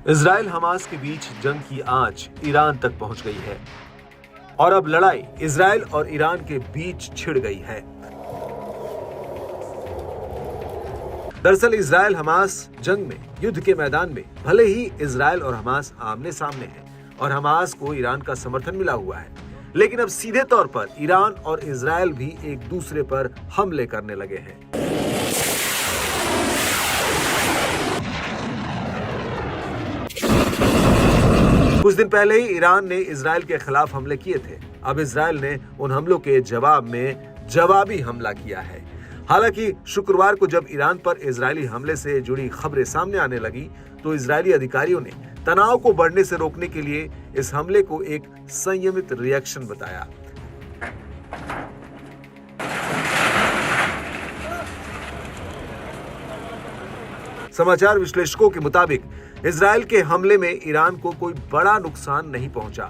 Israel Hamas के बीच जंग की आंच ईरान तक पहुंच गई है और अब लड़ाई इजराइल और ईरान के बीच छिड़ गई है। दरअसल इजराइल हमास जंग में युद्ध के मैदान में भले ही इजराइल और हमास आमने सामने हैं और हमास को ईरान का समर्थन मिला हुआ है, लेकिन अब सीधे तौर पर ईरान और इजराइल भी एक दूसरे पर हमले करने लगे हैं। कुछ दिन पहले ही ईरान ने इजराइल के खिलाफ हमले किए थे। अब इजराइल ने उन हमलों के जवाब में जवाबी हमला किया है। हालांकि शुक्रवार को जब ईरान पर इजरायली हमले से जुड़ी खबरें सामने आने लगी तो इजरायली अधिकारियों ने तनाव को बढ़ने से रोकने के लिए इस हमले को एक संयमित रिएक्शन बताया। समाचार विश्लेषकों के मुताबिक इजराइल के हमले में ईरान को कोई बड़ा नुकसान नहीं पहुंचा।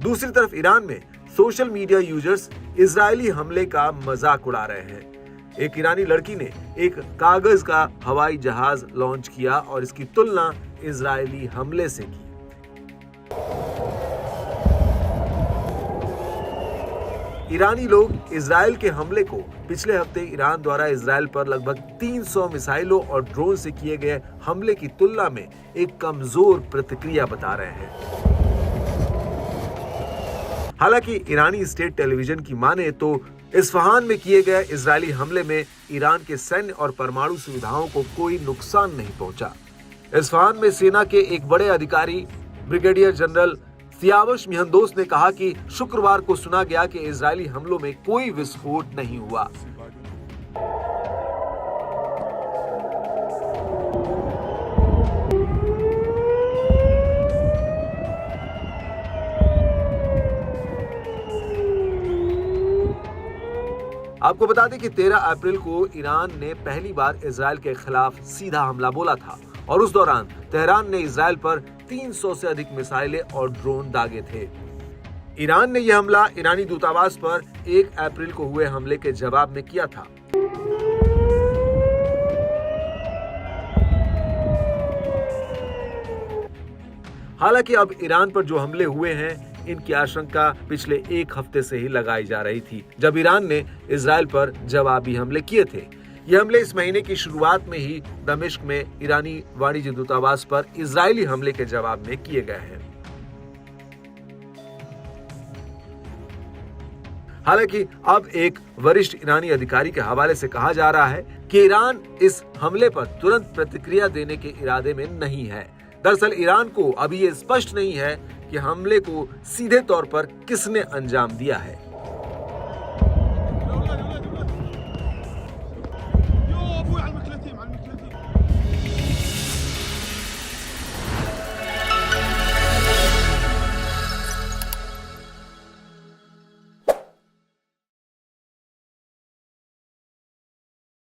दूसरी तरफ ईरान में सोशल मीडिया यूजर्स इजरायली हमले का मजाक उड़ा रहे हैं। एक ईरानी लड़की ने एक कागज का हवाई जहाज लॉन्च किया और इसकी तुलना इजरायली हमले से की। ईरानी लोग इजराइल के हमले को पिछले हफ्ते ईरान द्वारा इजराइल पर लगभग 300 मिसाइलों और ड्रोन से किए गए हमले की तुलना में एक कमजोर प्रतिक्रिया बता रहे हैं। हालांकि ईरानी स्टेट टेलीविजन की माने तो इस्फहान में किए गए इजरायली हमले में ईरान के सैन्य और परमाणु सुविधाओं को कोई नुकसान नहीं पहुंचा। इस्फहान में सेना के एक बड़े अधिकारी ब्रिगेडियर जनरल सियावश मिहंदोस ने कहा कि शुक्रवार को सुना गया कि इजरायली हमलों में कोई विस्फोट नहीं हुआ। आपको बता दें कि 13 अप्रैल को ईरान ने पहली बार इजराइल के खिलाफ सीधा हमला बोला था और उस दौरान तेहरान ने इजराइल पर 300 से अधिक मिसाइलें और ड्रोन दागे थे। ईरान ने यह हमला ईरानी दूतावास पर 1 अप्रैल को हुए हमले के जवाब में किया था। हालांकि अब ईरान पर जो हमले हुए हैं इनकी आशंका पिछले 1 हफ्ते से ही लगाई जा रही थी, जब ईरान ने इजराइल पर जवाबी हमले किए थे। ये हमले इस महीने की शुरुआत में ही दमिश्क में ईरानी वाणिज्य दूतावास पर इजरायली हमले के जवाब में किए गए हैं। हालांकि अब एक वरिष्ठ ईरानी अधिकारी के हवाले से कहा जा रहा है कि ईरान इस हमले पर तुरंत प्रतिक्रिया देने के इरादे में नहीं है। दरअसल ईरान को अभी ये स्पष्ट नहीं है कि हमले को सीधे तौर पर किसने अंजाम दिया है।